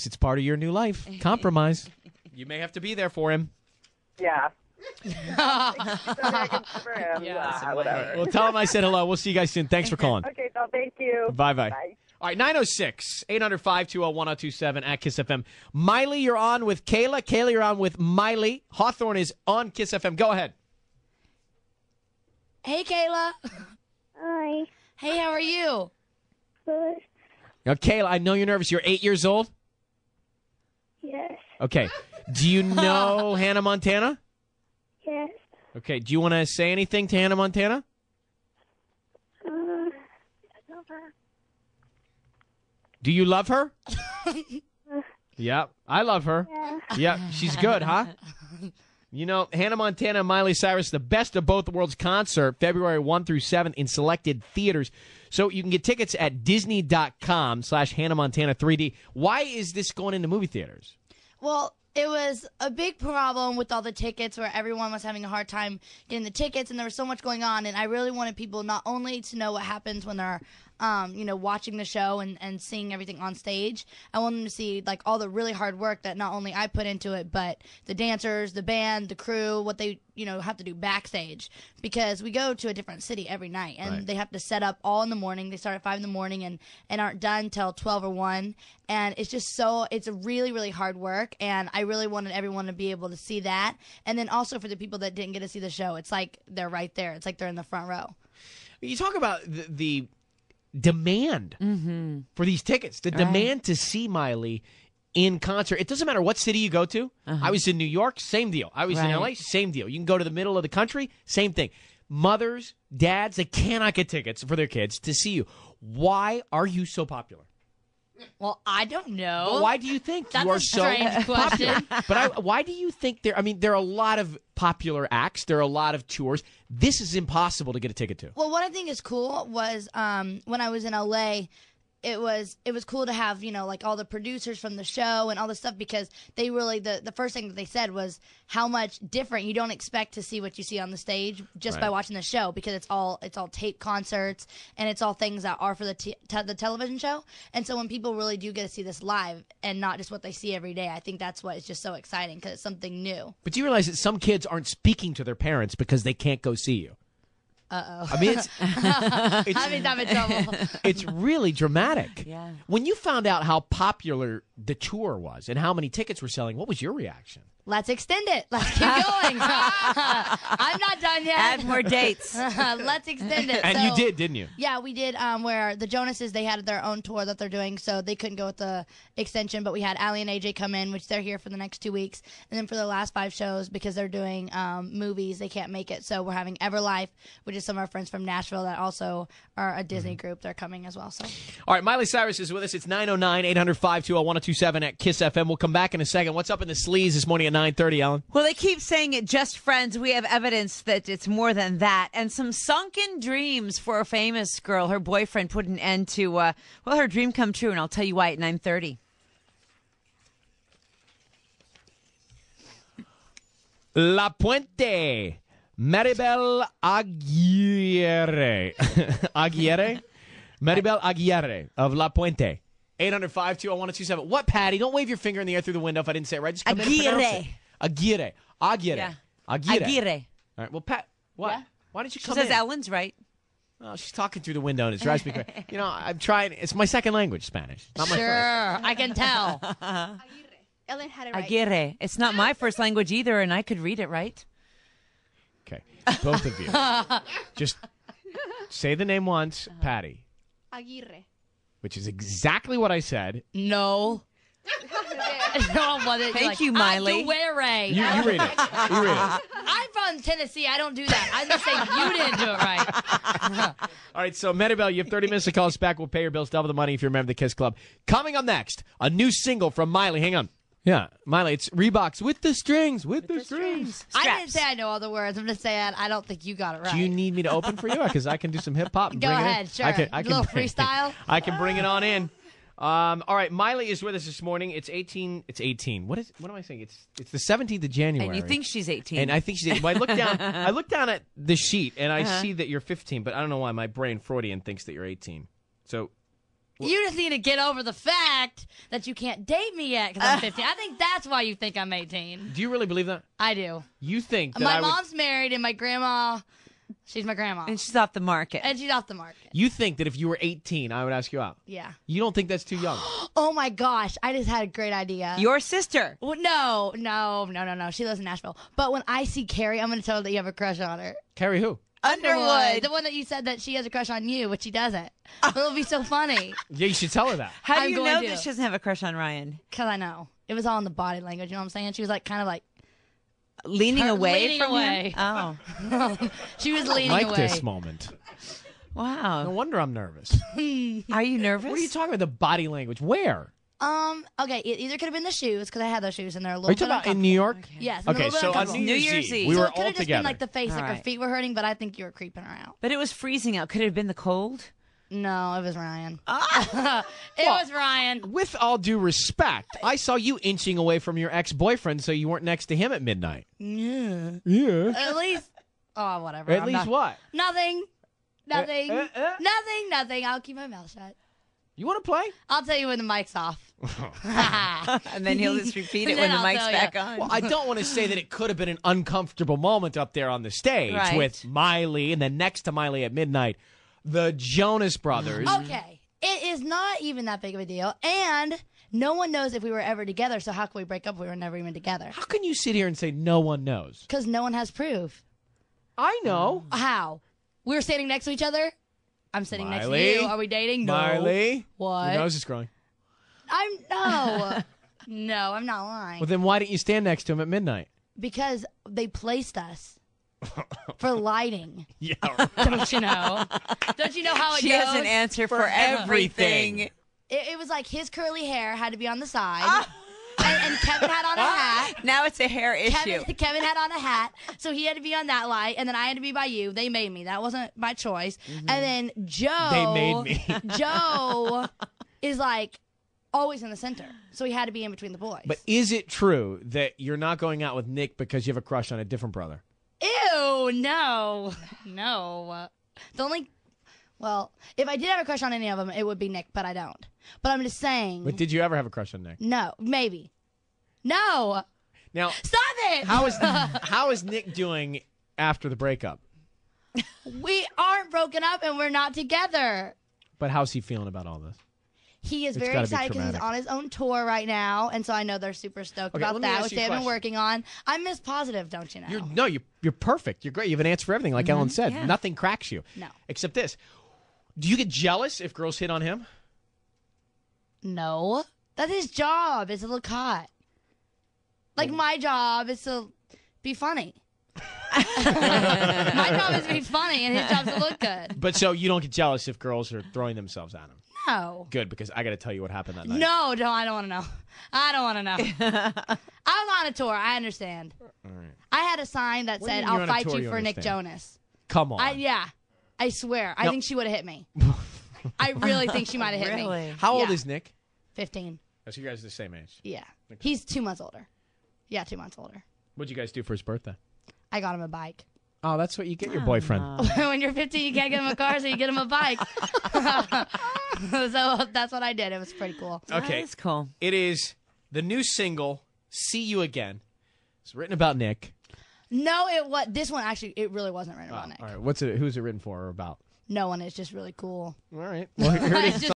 It's part of your new life. Compromise. You may have to be there for him. Yeah. Whatever. Well, tell him I said hello. We'll see you guys soon. Thanks for calling. Okay, so thank you. Bye-bye. Bye. All right, 906-800-520-1027 at Kiss FM. Miley, you're on with Kayla. Kayla, you're on with Miley. Hawthorne is on Kiss FM. Go ahead. Hey, Kayla. Hi. Hey, how are you? Good. Now, Kayla, I know you're nervous. You're 8 years old? Yes. Okay. Do you know Hannah Montana? Yes. Okay. Do you want to say anything to Hannah Montana? I love her. Do you love her? Yeah, I love her. Yeah. Yeah, she's good, huh? You know, Hannah Montana and Miley Cyrus, the Best of Both Worlds concert, February 1 through 7 in selected theaters. So you can get tickets at disney.com/Hannah Montana 3D. Why is this going into movie theaters? Well, it was a big problem with all the tickets where everyone was having a hard time getting the tickets, and there was so much going on. And I really wanted people not only to know what happens when they're watching the show and seeing everything on stage. I want them to see like all the really hard work that not only I put into it, but the dancers, the band, the crew, what they have to do backstage, because we go to a different city every night, and Right. they have to set up all in the morning. They start at 5 in the morning and aren't done till 12 or 1, and it's a really, really hard work, and I really wanted everyone to be able to see that. And then also for the people that didn't get to see the show, it's like they're right there. It's like they're in the front row. You talk about the demand for these tickets, the demand to see Miley in concert. It doesn't matter what city you go to. I was in New York, same deal. I was in LA, same deal. You can go to the middle of the country, same thing. Mothers, dads, they cannot get tickets for their kids to see you. Why are you so popular? Well, I don't know. Well, why do you think That's you are a so strange question. But why do you think there are a lot of popular acts, there are a lot of tours. This is impossible to get a ticket to. Well, what I think is cool was when I was in LA, it was cool to have, like all the producers from the show and all this stuff, because they really, the first thing that they said was how much different you don't expect to see what you see on the stage just by watching the show, because it's all taped concerts and it's all things that are for the television show. And so when people really do get to see this live and not just what they see every day, I think that's what is just so exciting, because it's something new. But do you realize that some kids aren't speaking to their parents because they can't go see you? Uh-oh. I mean, I mean, I'm in trouble. It's really dramatic. Yeah. When you found out how popular the tour was and how many tickets were selling, what was your reaction? Let's extend it. Let's keep going. I'm not done yet. Add more dates. Let's extend it. And So- you did, didn't you? Yeah, we did. Where the Jonases, they had their own tour that they're doing, so they couldn't go with the extension. But we had Allie and AJ come in, which they're here for the next 2 weeks, and then for the last 5 shows, because they're doing movies, they can't make it. So we're having Everlife, which is some of our friends from Nashville that also are a Disney group. They're coming as well. So All right, Miley Cyrus is with us. It's 909-800-520-1027 at Kiss FM. We'll come back in a second. What's up in the sleaze this morning at 9:30, Ellen? Well, they keep saying it just friends. We have evidence that it's more than that. And some sunken dreams for a famous girl. Her boyfriend put an end to, her dream come true. And I'll tell you why at 9:30. La Puente. Maribel Aguirre. Aguirre? Maribel Aguirre of La Puente. 800-520-1027. What, Patty? Don't wave your finger in the air through the window if I didn't say it right. Just come in and pronounce it. Aguirre. Aguirre. Yeah. Aguirre. Aguirre. All right. Well, Pat, what? Yeah. Why don't you She come says in? Ellen's right. Oh, she's talking through the window and it drives me crazy. I'm trying. It's my second language, Spanish. Not my sure, first. I can tell. Ellen had it right. Aguirre. It's not my first language either, and I could read it right. Okay. Both of you. Just say the name once, Patty, Aguirre. which is exactly what I said. No. No, Thank you, Miley. Aguirre. You read it. You read it. I'm from Tennessee. I don't do that. I'm just saying you didn't do it right. All right, so Maribel, you have 30 minutes to call us back. We'll pay your bills, double the money if you're a member of the Kiss Club. Coming up next, a new single from Miley. Hang on. Yeah, Miley, it's Reeboks with the strings, with the strings. I didn't say I know all the words. I'm just saying I don't think you got it right. Do you need me to open for you? Because I can do some hip hop. Go ahead, sure. I can A little freestyle? I can bring it on in. All right, Miley is with us this morning. It's 18. It's 18. What am I saying? It's the 17th of January. And you think she's 18. And I think she's 18. Well, I look down at the sheet and I see that you're 15, but I don't know why my brain Freudian thinks that you're 18. So You just need to get over the fact that you can't date me yet because I'm 15. I think that's why you think I'm 18. Do you really believe that? I do. You think that My mom's married and my grandma, she's my grandma. And she's off the market. And she's off the market. You think that if you were 18, I would ask you out? Yeah. You don't think that's too young? Oh my gosh, I just had a great idea. Your sister. Well, no. She lives in Nashville. But when I see Carrie, I'm going to tell her that you have a crush on her. Carrie who? Underwood. The one that you said that she has a crush on you, but she doesn't. It'll be so funny. Yeah, you should tell her that. How do I'm you going know to. that she doesn't have a crush on Ryan? Because I know. It was all in the body language, you know what I'm saying? She was like kind of like, Leaning away leaning from away. him? Oh. she was I leaning like away. this moment. No Wow. wonder I'm nervous. Are you nervous? What are you talking about? The body language? Where? Okay, it either could have been the shoes, because I had those shoes and they're a little Are you bit talking about in New York? Yes. a Okay, little bit so on uncomfortable. New New Year's Year's Eve, Eve. we So were it could all have just together. been like the face, All like her right. feet were hurting, but I think you were creeping her out. But it was freezing out. Could it have been the cold? No, it was Ryan. Ah. It Well, was Ryan. With all due respect, I saw you inching away from your ex-boyfriend so you weren't next to him at midnight. Yeah. Yeah. At least, oh, whatever. At I'm least not- what? Nothing. Nothing. uh. Nothing. I'll keep my mouth shut. You want to play? I'll tell you when the mic's off. And then he'll just repeat it Then when the I'll mic's tell back ya. on. Well, I don't want to say that it could have been an uncomfortable moment up there on the stage Right. with Miley, and then next to Miley at midnight, the Jonas Brothers. Okay. It is not even that big of a deal. And no one knows if we were ever together, so how can we break up if we were never even together? How can you sit here and say no one knows? Because no one has proof. I know. How? We were standing next to each other? I'm sitting next to Miley? you. Are we dating? No. Miley? What? Your nose is growing. No. No, I'm not lying. Well, then why didn't you stand next to him at midnight? Because they placed us for lighting. Yeah. Don't you know? Don't you know how it She goes? has an answer for everything. everything. It was like his curly hair had to be on the side. And Kevin had on a hat. Now it's a hair issue. Kevin had on a hat, so he had to be on that light, and then I had to be by you. They made me. That wasn't my choice. And then Joe. They made me. Joe is like always in the center, so he had to be in between the boys. But is it true that you're not going out with Nick because you have a crush on a different brother? Ew, no. The only. Well, if I did have a crush on any of them, it would be Nick, but I don't. But I'm just saying. But did you ever have a crush on Nick? No, maybe. No. Now, Stop it. how is Nick doing after the breakup? We aren't broken up and we're not together. But how's he feeling about all this? He is It's very gotta be excited because he's traumatic. on his own tour right now, and so I know they're super stoked Okay, about let me that, ask which you they a have been question. working on. I'm Miss Positive, don't you know? You're perfect. You're great. You have an answer for everything, like Ellen said. yeah. Nothing cracks you. No. Except this. Do you get jealous if girls hit on him? No. That's his job, is to look hot. Like, my job is to be funny. My job is to be funny, and his job is to look good. But so you don't get jealous if girls are throwing themselves at him? No. Good, because I got to tell you what happened that night. No, I don't want to know. I don't want to know. I was on a tour. I understand. All right. I had a sign that What do you said, mean you're "I'll on a fight tour, you you for Nick understand? Jonas." Come on. Yeah, I swear. I No. think she would have hit me. I really think she might have hit me. Really? How old Yeah. is Nick? 15. Oh, so you guys are the same age. Yeah. He's 2 months older. Yeah, 2 months older. What'd you guys do for his birthday? I got him a bike. Oh, that's what you get your boyfriend. When you're 15, you can't get him a car, so you get him a bike. So that's what I did. It was pretty cool. Okay. That's cool. It is the new single, See You Again. It's written about Nick. No, this one actually, it really wasn't written about Nick. All right. Who's it written for or about? No one. It's just really cool. All right. Well, here it It's is. just